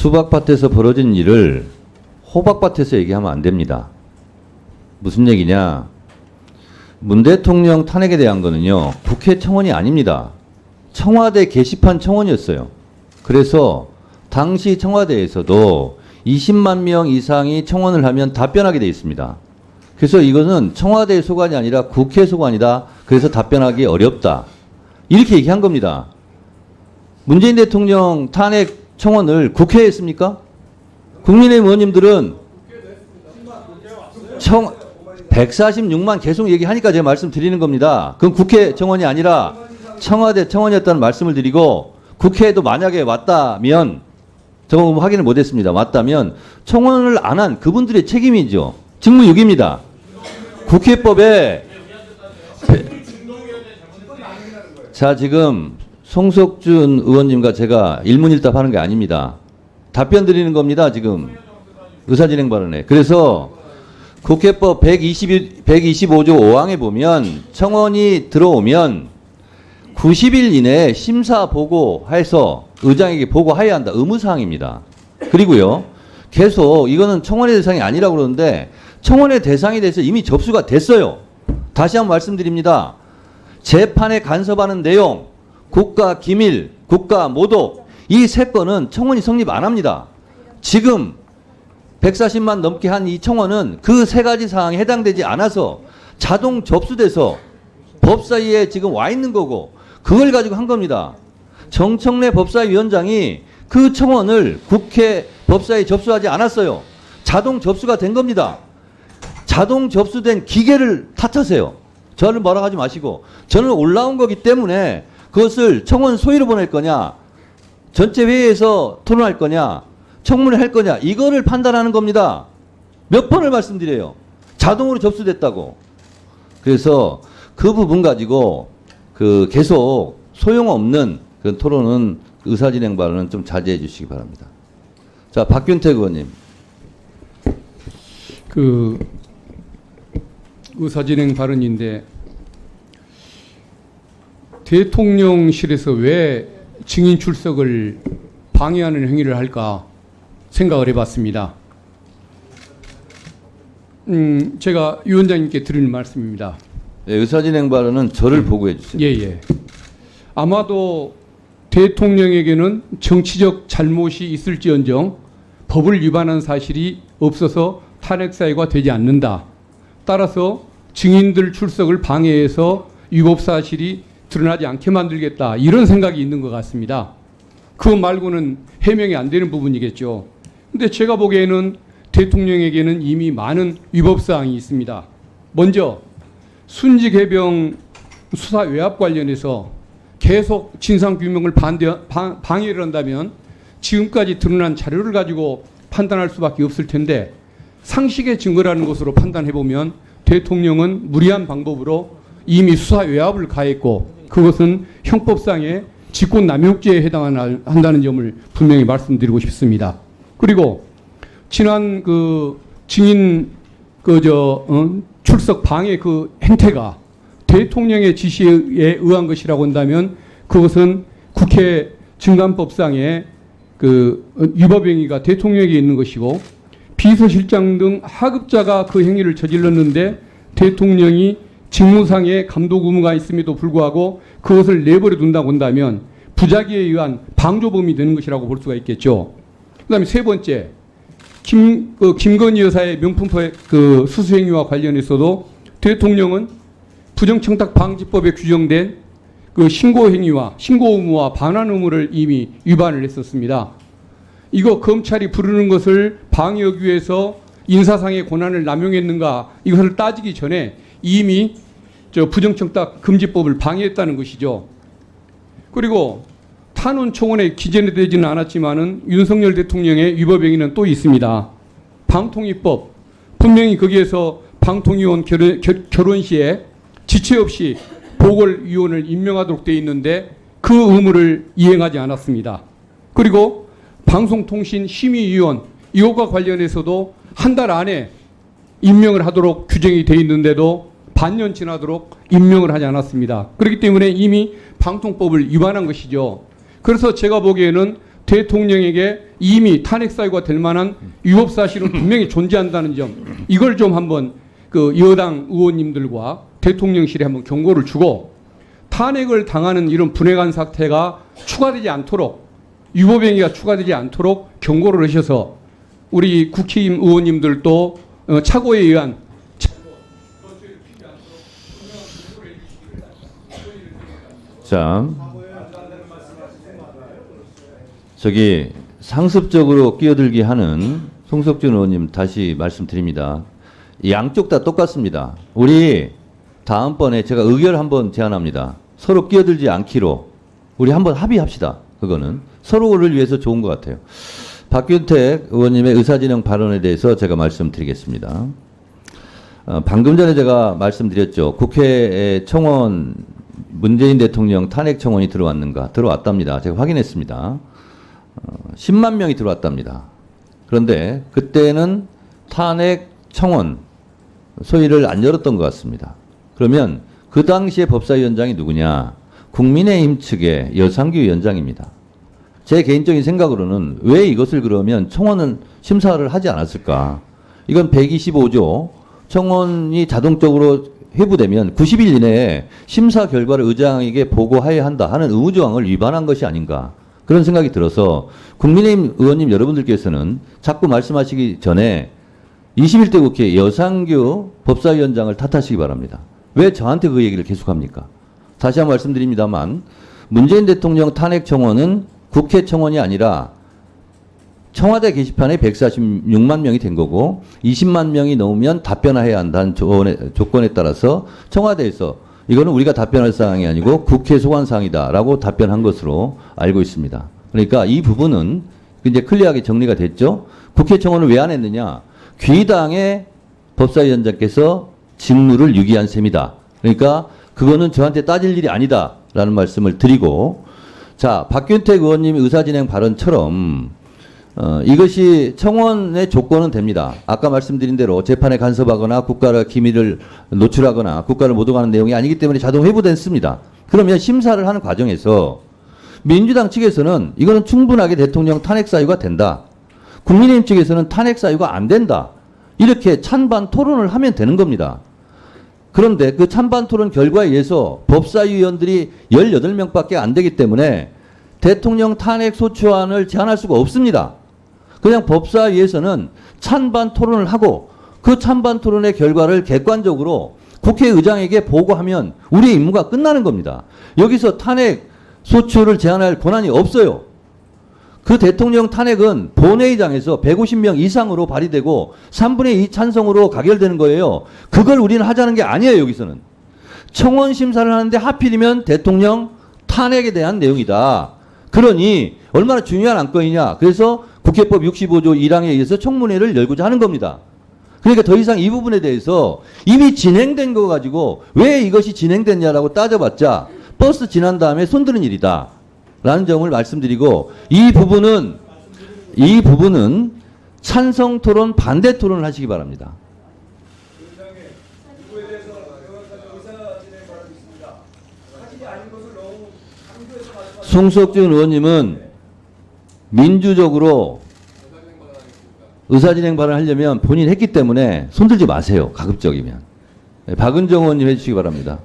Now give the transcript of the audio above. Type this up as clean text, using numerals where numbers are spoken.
수박밭에서 벌어진 일을 호박밭에서 얘기하면 안 됩니다. 무슨 얘기냐? 문 대통령 탄핵에 대한 거는요, 국회 청원이 아닙니다. 청와대 게시판 청원이었어요. 그래서 당시 청와대에서도 20만 명 이상이 청원을 하면 답변하게 돼 있습니다. 그래서 이거는 청와대 소관이 아니라 국회 소관이다. 그래서 답변하기 어렵다. 이렇게 얘기한 겁니다. 문재인 대통령 탄핵 청원을 국회에 했습니까? 국민의힘 의원님들은 146만 계속 얘기하니까 제가 말씀드리는 겁니다. 그건 국회 청원이 아니라 청와대 청원이었다는 말씀을 드리고, 국회에도 만약에 왔다면, 저거 확인을 못했습니다. 왔다면 청원을 안 한 그분들의 책임이죠. 직무유기입니다. 국회법에 자, 지금 송석준 의원님과 제가 일문일답하는 게 아닙니다. 답변 드리는 겁니다. 지금 의사진행 발언에. 그래서 국회법 125조 5항에 보면 청원이 들어오면 90일 이내에 심사 보고해서 의장에게 보고해야 한다. 의무사항입니다. 그리고요, 계속 이거는 청원의 대상이 아니라고 그러는데 청원의 대상이 돼서 이미 접수가 됐어요. 다시 한번 말씀드립니다. 재판에 간섭하는 내용, 국가 기밀, 국가 모독, 이 세 건은 청원이 성립 안 합니다. 지금 140만 넘게 한 이 청원은 그 세 가지 사항에 해당되지 않아서 자동 접수돼서 법사위에 지금 와 있는 거고, 그걸 가지고 한 겁니다. 정청래 법사위원장이 그 청원을 국회 법사위에 접수하지 않았어요. 자동 접수가 된 겁니다. 자동 접수된 기계를 탓하세요. 저를 뭐라 하지 마시고, 저는 올라온 거기 때문에 그것을 청원 소위로 보낼 거냐, 전체 회의에서 토론할 거냐, 청문회 할 거냐, 이거를 판단하는 겁니다. 몇 번을 말씀드려요. 자동으로 접수됐다고. 그래서 그 부분 가지고 계속 소용없는 그 토론은, 의사진행 발언은 좀 자제해 주시기 바랍니다. 자, 박균택 의원님. 의사진행 발언인데, 대통령실에서 왜 증인 출석을 방해하는 행위를 할까 생각을 해봤습니다. 제가 위원장님께 드리는 말씀입니다. 네, 의사진행 발언은 저를 보고해 주세요. 예. 아마도 대통령에게는 정치적 잘못이 있을지언정 법을 위반한 사실이 없어서 탄핵 사유가 되지 않는다. 따라서 증인들 출석을 방해해서 위법 사실이 드러나지 않게 만들겠다. 이런 생각이 있는 것 같습니다. 그거 말고는 해명이 안 되는 부분이겠죠. 근데 제가 보기에는 대통령에게는 이미 많은 위법 사항이 있습니다. 먼저 순직 해병 수사 외압 관련해서 계속 진상 규명을 방해를 한다면 지금까지 드러난 자료를 가지고 판단할 수밖에 없을 텐데, 상식의 증거라는 것으로 판단해 보면 대통령은 무리한 방법으로 이미 수사 외압을 가했고, 그것은 형법상의 직권남용죄에 해당한다는 점을 분명히 말씀드리고 싶습니다. 그리고 지난 증인 출석 방해 그 행태가 대통령의 지시에 의한 것이라고 한다면 그것은 국회 증감법상의 위법 행위가 대통령에게 있는 것이고, 비서실장 등 하급자가 그 행위를 저질렀는데 대통령이 직무상의 감독 의무가 있음에도 불구하고 그것을 내버려 둔다고 한다면 부작위에 의한 방조범이 되는 것이라고 볼 수가 있겠죠. 그다음에 세 번째, 김건희 여사의 명품포 수수행위와 관련해서도 대통령은 부정청탁방지법에 규정된 신고 행위와 신고 의무와 반환 의무를 이미 위반을 했었습니다. 이거 검찰이 부르는 것을 방해하기 위해서 인사상의 권한을 남용했는가, 이것을 따지기 전에 이미 부정청탁 금지법을 방해했다는 것이죠. 그리고 탄원 청원에 기재되지는 않았지만은 윤석열 대통령의 위법 행위는 또 있습니다. 방통위법, 분명히 거기에서 방통위원 결혼 시에 지체 없이 보궐위원을 임명하도록 되어 있는데 그 의무를 이행하지 않았습니다. 그리고 방송통신심의위원, 이것과 관련해서도 한 달 안에 임명을 하도록 규정이 되어 있는데도 반년 지나도록 임명을 하지 않았습니다. 그렇기 때문에 이미 방통법을 위반한 것이죠. 그래서 제가 보기에는 대통령에게 이미 탄핵 사유가 될 만한 위법 사실은 분명히 존재한다는 점, 이걸 좀 한번 그 여당 의원님들과 대통령실에 한번 경고를 주고, 탄핵을 당하는 이런 분해간 사태가 추가되지 않도록, 위법행위가 추가되지 않도록 경고를 하셔서 우리 국힘 의원님들도 착오에 의한 자, 저기 상습적으로 끼어들게 하는 송석준 의원님 다시 말씀드립니다. 양쪽 다 똑같습니다. 우리 다음번에 제가 의결 한번 제안합니다. 서로 끼어들지 않기로 우리 한번 합의합시다. 그거는 서로를 위해서 좋은 것 같아요. 박균택 의원님의 의사진행 발언에 대해서 제가 말씀드리겠습니다. 방금 전에 제가 말씀드렸죠. 국회에 청원, 문재인 대통령 탄핵 청원이 들어왔는가? 들어왔답니다. 제가 확인했습니다. 10만 명이 들어왔답니다. 그런데 그때는 탄핵 청원 소위를 안 열었던 것 같습니다. 그러면 그 당시에 법사위원장이 누구냐? 국민의힘 측의 여상규 위원장입니다. 제 개인적인 생각으로는 왜 이것을 그러면 청원은 심사를 하지 않았을까? 이건 125조 청원이 자동적으로 회부되면 90일 이내에 심사 결과를 의장에게 보고해야 한다 하는 의무조항을 위반한 것이 아닌가, 그런 생각이 들어서 국민의힘 의원님 여러분들께서는 자꾸 말씀하시기 전에 21대 국회 여상규 법사위원장을 탓하시기 바랍니다. 왜 저한테 그 얘기를 계속합니까? 다시 한번 말씀드립니다만, 문재인 대통령 탄핵 청원은 국회 청원이 아니라 청와대 게시판에 146만 명이 된 거고, 20만 명이 넘으면 답변해야 한다는 조건에 따라서 청와대에서 이거는 우리가 답변할 사항이 아니고 국회 소관 사항이다라고 답변한 것으로 알고 있습니다. 그러니까 이 부분은 이제 클리어하게 정리가 됐죠. 국회 청원을 왜 안 했느냐? 귀당의 법사위원장께서 직무를 유기한 셈이다. 그러니까 그거는 저한테 따질 일이 아니다라는 말씀을 드리고, 자, 박균택 의원님의 의사진행 발언처럼 이것이 청원의 조건은 됩니다. 아까 말씀드린 대로 재판에 간섭하거나 국가의 기밀을 노출하거나 국가를 모독하는 내용이 아니기 때문에 자동 회부됐습니다. 그러면 심사를 하는 과정에서 민주당 측에서는 이거는 충분하게 대통령 탄핵 사유가 된다. 국민의힘 측에서는 탄핵 사유가 안 된다. 이렇게 찬반 토론을 하면 되는 겁니다. 그런데 그 찬반 토론 결과에 의해서 법사위원들이 18명밖에 안 되기 때문에 대통령 탄핵 소추안을 제안할 수가 없습니다. 그냥 법사위에서는 찬반 토론을 하고 그 찬반 토론의 결과를 객관적으로 국회의장에게 보고하면 우리의 임무가 끝나는 겁니다. 여기서 탄핵 소추를 제안할 권한이 없어요. 그 대통령 탄핵은 본회의장에서 150명 이상으로 발의되고 3분의 2 찬성으로 가결되는 거예요. 그걸 우리는 하자는 게 아니에요. 여기서는 청원 심사를 하는데 하필이면 대통령 탄핵에 대한 내용이다. 그러니 얼마나 중요한 안건이냐. 그래서 국회법 65조 1항에 의해서 청문회를 열고자 하는 겁니다. 그러니까 더 이상 이 부분에 대해서 이미 진행된 거 가지고 왜 이것이 진행됐냐라고 따져봤자 버스 지난 다음에 손드는 일이다 라는 점을 말씀드리고, 이 부분은 찬성 토론, 반대 토론을 하시기 바랍니다. 송석준 의원님은 민주적으로 의사진행 발언을 하려면 본인이 했기 때문에 손들지 마세요. 가급적이면. 박은정 의원님 해주시기 바랍니다.